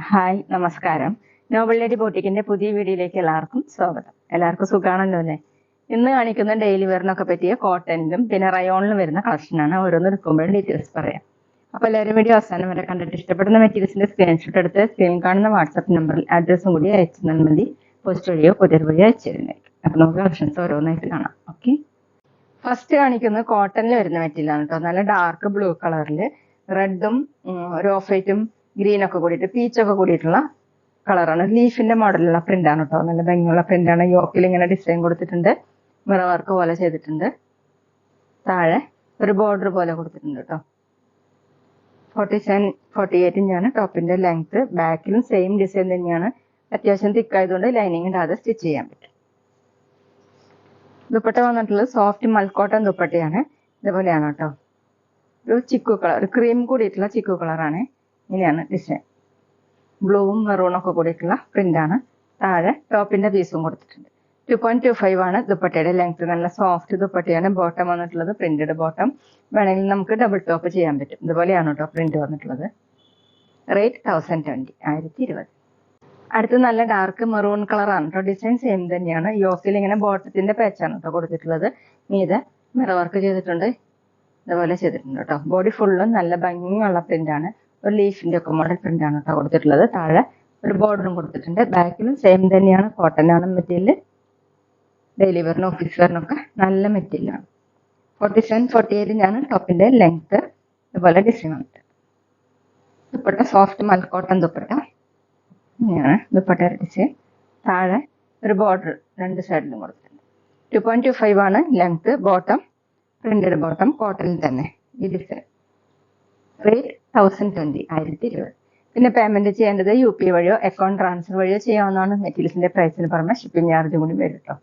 Hi നമസ്കാരം. Nobel lady ബോട്ടിക്കിന്റെ പുതിയ വീഡിയോയിലേക്ക് എല്ലാവർക്കും സ്വാഗതം. എല്ലാവർക്കും സുഖാണല്ലോ അല്ലേ? ഇന്ന് കാണിക്കുന്ന ഡെയിലി വെയറിനൊക്കെ പറ്റിയ കോട്ടണിലും പിന്നെ റയോണിലും വരുന്ന കളക്ഷനാണ്. ഓരോന്ന് എടുക്കുമ്പോഴും ഡീറ്റെയിൽസ് പറയാം. അപ്പോൾ എല്ലാവരും വീഡിയോ അവസാനം വരെ കണ്ടിട്ട് ഇഷ്ടപ്പെടുന്ന മെറ്റീരിയൽസിന്റെ സ്ക്രീൻഷോട്ട് എടുത്ത് സ്ക്രീനിൽ കാണുന്ന വാട്സ്ആപ്പ് നമ്പറിൽ അഡ്രസ്സും കൂടി അയച്ചു തന്നാൽ മതി. പോസ്റ്റ് വഴിയോ കൊറിയർ വഴിയോ അയച്ചു തരുന്നതായിരിക്കും. അപ്പോൾ നമുക്ക് കളക്ഷൻസ് ഓരോന്നായിട്ട് കാണാം. ഓക്കെ, ഫസ്റ്റ് കാണിക്കുന്നത് കോട്ടണിൽ വരുന്ന മെറ്റീരിയലാണ് കേട്ടോ. നല്ല ഡാർക്ക് ബ്ലൂ കളറിൽ റെഡും ഒരു ഓഫ് വൈറ്റും ഗ്രീൻ ഒക്കെ കൂടിയിട്ട് പീച്ചൊക്കെ കൂടിയിട്ടുള്ള കളറാണ്. ലീഫിന്റെ മോഡലുള്ള പ്രിന്റ് ആണ് കേട്ടോ. നല്ല ഭംഗിയുള്ള പ്രിന്റ് ആണ്. യോക്കിൽ ഇങ്ങനെ ഡിസൈൻ കൊടുത്തിട്ടുണ്ട്, മിറർ വർക്ക് പോലെ ചെയ്തിട്ടുണ്ട്. താഴെ ഒരു ബോർഡർ പോലെ കൊടുത്തിട്ടുണ്ട് കേട്ടോ. 47-48 ഇഞ്ചാണ് ടോപ്പിന്റെ ലെങ്ത്. ബാക്കിലും സെയിം ഡിസൈൻ തന്നെയാണ്. അത്യാവശ്യം തിക്കായതുകൊണ്ട് ലൈനിങ് ഇടാതെ സ്റ്റിച്ച് ചെയ്യാൻ പറ്റും. ദുപ്പട്ട വന്നിട്ടുള്ളത് സോഫ്റ്റ് മൽക്കോട്ടൺ ദുപ്പട്ടയാണ്. ഇതുപോലെയാണ് കേട്ടോ. ഒരു ചിക്കു കളർ, ഒരു ക്രീം കൂടിയിട്ടുള്ള ചിക്കു കളറാണ്. ഇങ്ങനെയാണ് ഡിസൈൻ. ബ്ലൂവും മെറൂണും ഒക്കെ കൂടിയിട്ടുള്ള പ്രിന്റ് ആണ്. താഴെ ടോപ്പിന്റെ പീസും കൊടുത്തിട്ടുണ്ട്. 2.25 ആണ് ദുപ്പട്ടയുടെ ലെങ്ത്. നല്ല സോഫ്റ്റ് ദുപ്പട്ടയാണ്. ബോട്ടം വന്നിട്ടുള്ളത് പ്രിന്റഡ് ബോട്ടം. വേണമെങ്കിൽ നമുക്ക് ഡബിൾ ടോപ്പ് ചെയ്യാൻ പറ്റും. ഇതുപോലെയാണ് കേട്ടോ പ്രിന്റ് വന്നിട്ടുള്ളത്. റേറ്റ് 1020, 1020. അടുത്ത് നല്ല ഡാർക്ക് മെറൂൺ കളറാണ് കേട്ടോ. ഡിസൈൻ സെയിം തന്നെയാണ്. യോക്കിൽ ഇങ്ങനെ ബോട്ടത്തിന്റെ പാച്ചാണ് കേട്ടോ കൊടുത്തിട്ടുള്ളത്. മീതെ മിറർ വർക്ക് ചെയ്തിട്ടുണ്ട്, ഇതുപോലെ ചെയ്തിട്ടുണ്ട് കേട്ടോ. ബോഡി ഫുള്ളും നല്ല ഭംഗിയുള്ള പ്രിന്റ് ആണ്. ഒരു ലീഫിന്റെ ഒക്കെ മോഡൽ പ്രിന്റ് ആണ് കേട്ടോ കൊടുത്തിട്ടുള്ളത്. താഴെ ഒരു ബോർഡറും കൊടുത്തിട്ടുണ്ട്. ബാക്കിലും സെയിം തന്നെയാണ്. കോട്ടൺ ആണ് മെറ്റീരിയൽ. ഡെയിലി വെയറിനും ഓഫീസ് വെയറിനൊക്കെ നല്ല മെറ്റീരിയൽ ആണ്. 47-48 ആണ് ടോപ്പിന്റെ ലെങ്ത്. ഇതുപോലെ ഡിസൈൻ ഉണ്ട്. ദുപ്പട്ട സോഫ്റ്റ് മൽക്കോട്ടൺ ദുപ്പട്ട. ഇങ്ങനെയാണ് ദുപ്പട്ടയുടെ ഡിസൈൻ. താഴെ ഒരു ബോർഡർ രണ്ട് സൈഡിലും കൊടുത്തിട്ടുണ്ട്. 2.25 ആണ് ലെങ്ത്. ബോട്ടം പ്രിന്റഡ് ബോട്ടം, കോട്ടണിൽ തന്നെ ഈ ഡിസൈൻ. റേറ്റ് 1020, 1020. പിന്നെ പേയ്മെന്റ് ചെയ്യേണ്ടത് UP വഴിയോ അക്കൗണ്ട് ട്രാൻസ്ഫർ വഴിയോ ചെയ്യാവുന്നതാണ്. മെറ്റീരിയൽസിന്റെ പ്രൈസിന് പുറമെ ഷിപ്പിംഗ് ചാർജ് കൂടി വരും കേട്ടോ.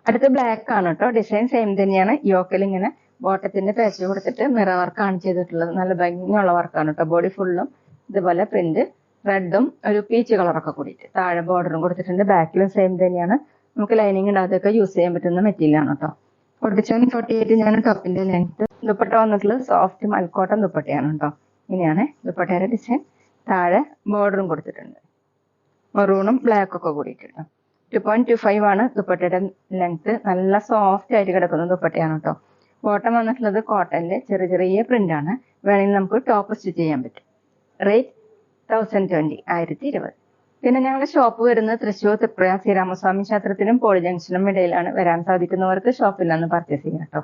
അടുത്ത് ബ്ലാക്ക് ആണ് കേട്ടോ. ഡിസൈൻ സെയിം തന്നെയാണ്. യോക്കിൽ ഇങ്ങനെ ബോട്ടത്തിന്റെ പേച്ച് കൊടുത്തിട്ട് മിറർ വർക്കാണ് ചെയ്തിട്ടുള്ളത്. നല്ല ഭംഗിയുള്ള വർക്കാണ് കേട്ടോ. ബോഡി ഫുള്ളും ഇതുപോലെ പ്രിന്റ് റെഡും ഒരു പീച്ച് കളറൊക്കെ കൂടിയിട്ട്. താഴെ ബോർഡറും കൊടുത്തിട്ടുണ്ട്. ബാക്കിലും സെയിം തന്നെയാണ്. നമുക്ക് ലൈനിങ് ഇടാതെയൊക്കെ യൂസ് ചെയ്യാൻ പറ്റുന്ന മെറ്റീരിയൽ ആണ് കേട്ടോ. 47-48 ആണ് ടോപ്പിന്റെ ലെങ്ത്. ദുപ്പട്ട വന്നിട്ടുള്ളത് സോഫ്റ്റ് മൽക്കോട്ടൺ ദുപ്പട്ടയാണ് കേട്ടോ. ഇങ്ങനെയാണ് ദുപ്പട്ടയുടെ ഡിസൈൻ. താഴെ ബോർഡറും കൊടുത്തിട്ടുണ്ട്. മെറൂണും ബ്ലാക്ക് ഒക്കെ കൂടിയിട്ടുണ്ട്. 2.25 ആണ് ദുപ്പട്ടയുടെ ലെങ്ത്. നല്ല സോഫ്റ്റ് ആയിട്ട് കിടക്കുന്ന ദുപ്പട്ടയാണ് കേട്ടോ. ബോട്ടം വന്നിട്ടുള്ളത് കോട്ടണില് ചെറിയ ചെറിയ പ്രിന്റ് ആണ്. വേണമെങ്കിൽ നമുക്ക് ടോപ്പ് സ്റ്റിച്ച് ചെയ്യാൻ പറ്റും. റേറ്റ് 1020, 1020. പിന്നെ ഞങ്ങളുടെ ഷോപ്പ് വരുന്നത് തൃശ്ശൂർ തൃപ്ര ശ്രീരാമസ്വാമി ക്ഷേത്രത്തിനും പോളി ജംഗ്ഷനും ഇടയിലാണ്. വരാൻ സാധിക്കുന്നവർക്ക് ഷോപ്പിൽ നിന്ന് പർച്ചേസ് ചെയ്യാം കേട്ടോ.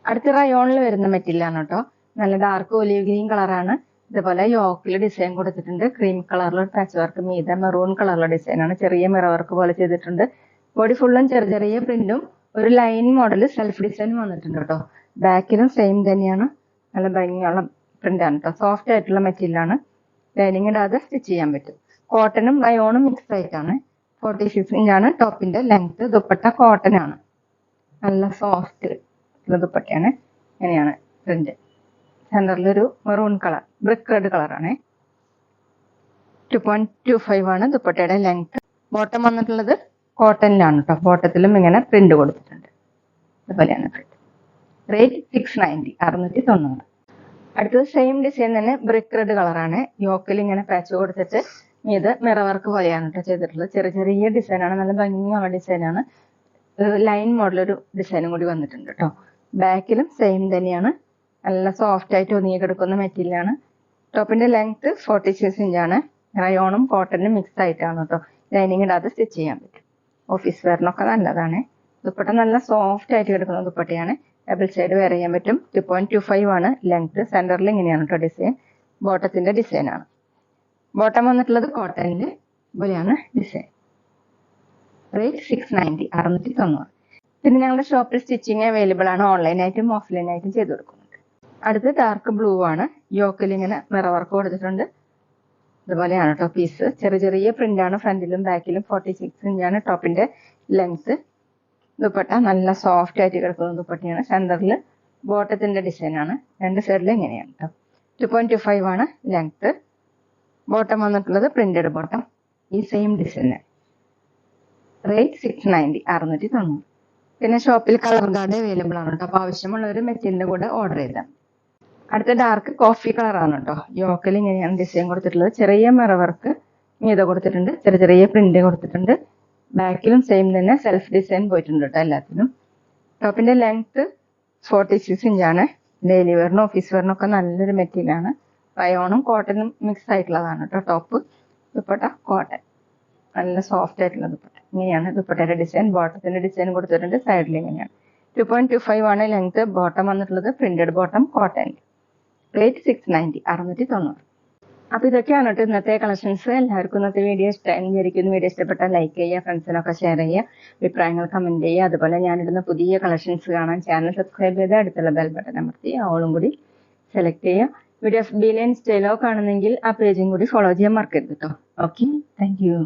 അടുത്ത റയോണിൽ വരുന്ന മെറ്റീരിയൽ ആണ് കേട്ടോ. നല്ല ഡാർക്ക് ഒലിവ് ഗ്രീൻ കളറാണ്. ഇതുപോലെ യോക്കിൽ ഡിസൈൻ കൊടുത്തിട്ടുണ്ട്. ക്രീം കളറിലുള്ള ടച്ച് വർക്ക്, മീതെ മെറൂൺ കളറിലുള്ള ഡിസൈൻ ആണ്. ചെറിയ മിറർ വർക്ക് പോലെ ചെയ്തിട്ടുണ്ട്. ബോഡി ഫുള്ളും ചെറിയ ചെറിയ പ്രിന്റും ഒരു ലൈൻ മോഡൽ സെൽഫ് ഡിസൈനും വന്നിട്ടുണ്ട് കേട്ടോ. ബാക്കിലും സെയിം തന്നെയാണ്. നല്ല ഭംഗിയുള്ള പ്രിന്റ് ആണ് കേട്ടോ. സോഫ്റ്റ് ആയിട്ടുള്ള മെറ്റീരിയൽ ആണ്. ലൈനിങ് ഇടാതെ സ്റ്റിച്ച് ചെയ്യാൻ പറ്റും. കോട്ടണും റയോണും മിക്സ് ആയിട്ടാണ്. 46 ഇഞ്ചാണ് ടോപ്പിന്റെ ലെങ്ത്. ദുപ്പട്ട കോട്ടൺ ആണ്. നല്ല സോഫ്റ്റ് ദുപ്പട്ടയാണ്. ഇങ്ങനെയാണ് പ്രിന്റ്. സെന്ററിലൊരു മെറൂൺ കളർ, ബ്രിക്ക് റെഡ് കളറാണ്. 2.25 ആണ് ദുപ്പട്ടയുടെ ലെങ്ത്. ബോട്ടം വന്നിട്ടുള്ളത് കോട്ടണിലാണ് കേട്ടോ. ബോട്ടത്തിലും ഇങ്ങനെ പ്രിന്റ് കൊടുത്തിട്ടുണ്ട്. ഇതുപോലെയാണ് പ്രിന്റ്. റേറ്റ് 690, 690. അടുത്തത് സെയിം ഡിസൈൻ തന്നെ ബ്രിക്ക് റെഡ് കളറാണ്. യോക്കിൽ ഇങ്ങനെ പാച്ച് കൊടുത്തിട്ട് ഇത് മിറർ വർക്ക് പോലെയാണ് കേട്ടോ ചെയ്തിട്ടുള്ളത്. ചെറിയ ചെറിയ ഡിസൈനാണ്. നല്ല ഭംഗിയുള്ള ഡിസൈനാണ്. ലൈൻ മോഡലൊരു ഡിസൈനും കൂടി വന്നിട്ടുണ്ട് കേട്ടോ. ബാക്കിലും സെയിം തന്നെയാണ്. നല്ല സോഫ്റ്റ് ആയിട്ട് ഒതുങ്ങി കിടക്കുന്ന മെറ്റീരിയൽ ആണ്. ടോപ്പിന്റെ ലെങ്ത് 46 ഇഞ്ചാണ്. റയോണും കോട്ടണും മിക്സ് ആയിട്ടാണ് കേട്ടോ. ലൈനിങ് ഇടാതെ സ്റ്റിച്ച് ചെയ്യാൻ പറ്റും. ഓഫീസ് വെയറിനൊക്കെ നല്ലതാണ്. ദുപ്പട്ട നല്ല സോഫ്റ്റ് ആയിട്ട് കിടക്കുന്ന ദുപ്പട്ടയാണ്. ഡബിൾ സൈഡ് വെയർ ചെയ്യാൻ പറ്റും. 2.25 ആണ് ലെങ്ത്. സെന്ററിൽ ഇങ്ങനെയാണ് കേട്ടോ ഡിസൈൻ. ബോട്ടത്തിന്റെ ഡിസൈൻ ആണ്. ബോട്ടം വന്നിട്ടുള്ളത് കോട്ടണില് ഇതുപോലെയാണ് ഡിസൈൻ. റേറ്റ് 690, 690. പിന്നെ ഞങ്ങളുടെ ഷോപ്പിൽ സ്റ്റിച്ചിങ് അവൈലബിൾ ആണ്. ഓൺലൈനായിട്ടും ഓഫ്ലൈനായിട്ടും ചെയ്ത് കൊടുക്കുന്നുണ്ട്. അടുത്ത് ഡാർക്ക് ബ്ലൂ ആണ്. യോക്കിൽ ഇങ്ങനെ മിറർ വർക്ക് കൊടുത്തിട്ടുണ്ട്. ഇതുപോലെയാണ് കേട്ടോ പീസ്. ചെറിയ ചെറിയ പ്രിന്റ് ആണ്. ഫ്രണ്ടിലും ബാക്കിലും. 46 ഇഞ്ചാണ് ടോപ്പിന്റെ ലെങ്ത്. ദുപ്പട്ട നല്ല സോഫ്റ്റ് ആയിട്ട് കിടക്കുന്ന ദുപ്പട്ടയാണ്. സെന്ററിൽ ബോട്ടത്തിന്റെ ഡിസൈൻ ആണ്. രണ്ട് സൈഡിലും ഇങ്ങനെയാണ് കേട്ടോ. 2.25 ആണ് ലെങ്ത്. ബോട്ടം വന്നിട്ടുള്ളത് പ്രിന്റഡ് ബോട്ടം. ഈ സെയിം ഡിസൈൻ. റേറ്റ് 690, 690. പിന്നെ ഷോപ്പിൽ കളർ ഗാർഡ് അവൈലബിൾ ആണ് കേട്ടോ. അപ്പോൾ ആവശ്യമുള്ളവർ മെറ്റീരിയലിന്റെ കൂടെ ഓർഡർ ചെയ്താൽ. അടുത്ത ഡാർക്ക് കോഫി കളറാണ് കേട്ടോ. യോക്കിൽ ഇങ്ങനെയാണ് ഡിസൈൻ കൊടുത്തിട്ടുള്ളത്. ചെറിയ മിറർ വർക്ക് മീത കൊടുത്തിട്ടുണ്ട്, ചെറിയ ചെറിയ പ്രിന്റ് കൊടുത്തിട്ടുണ്ട്. ബാക്കിലും സെയിം തന്നെ സെൽഫ് ഡിസൈൻ പോയിട്ടുണ്ട് കേട്ടോ എല്ലാത്തിനും. ടോപ്പിന്റെ ലെങ്ത് 46 ഇഞ്ചാണ്. ഡെയിലി വെയറിനും ഓഫീസ് വെയറിനും ഒക്കെ നല്ലൊരു മെറ്റീരിയലാണ്. റയോണും കോട്ടനും മിക്സ് ആയിട്ടുള്ളതാണ് കേട്ടോ ടോപ്പ്. ദുപ്പട്ട കോട്ടൺ, നല്ല സോഫ്റ്റ് ആയിട്ടുള്ള ദുപ്പട്ട. ഇങ്ങനെയാണ് ദുപ്പട്ടയുടെ ഡിസൈൻ. ബോട്ടത്തിന്റെ ഡിസൈൻ കൊടുത്തിട്ടുണ്ട്. സൈഡിൽ ഇങ്ങനെയാണ്. 2.25 ആണ് ലെങ്ത്. ബോട്ടം വന്നിട്ടുള്ളത് പ്രിന്റഡ് ബോട്ടം കോട്ടൺ. റേറ്റ് 690, 690. അപ്പൊ ഇതൊക്കെയാണ് കേട്ടോ ഇന്നത്തെ കളക്ഷൻസ്. എല്ലാവർക്കും ഇന്നത്തെ വീഡിയോ ഇഷ്ടമായി വിചാരിക്കുന്നു. വീഡിയോ ഇഷ്ടപ്പെട്ടാൽ ലൈക്ക് ചെയ്യുക, ഫ്രണ്ട്സിനൊക്കെ ഷെയർ ചെയ്യുക, അഭിപ്രായങ്ങൾ കമന്റ് ചെയ്യുക. അതുപോലെ ഞാനിടുന്ന പുതിയ കളക്ഷൻസ് കാണാൻ ചാനൽ സബ്സ്ക്രൈബ് ചെയ്ത് അടുത്തുള്ള ബെൽ ബട്ടൺ അമർത്തി ഓളും കൂടി സെലക്ട് ചെയ്യുക. വീഡിയോ ഓഫ് ബിയിലെ ഇൻസ്റ്റയിലോ കാണുന്നെങ്കിൽ ആ പേജും കൂടി ഫോളോ ചെയ്യാൻ മറക്കരുത് കേട്ടോ. Okay, thank you.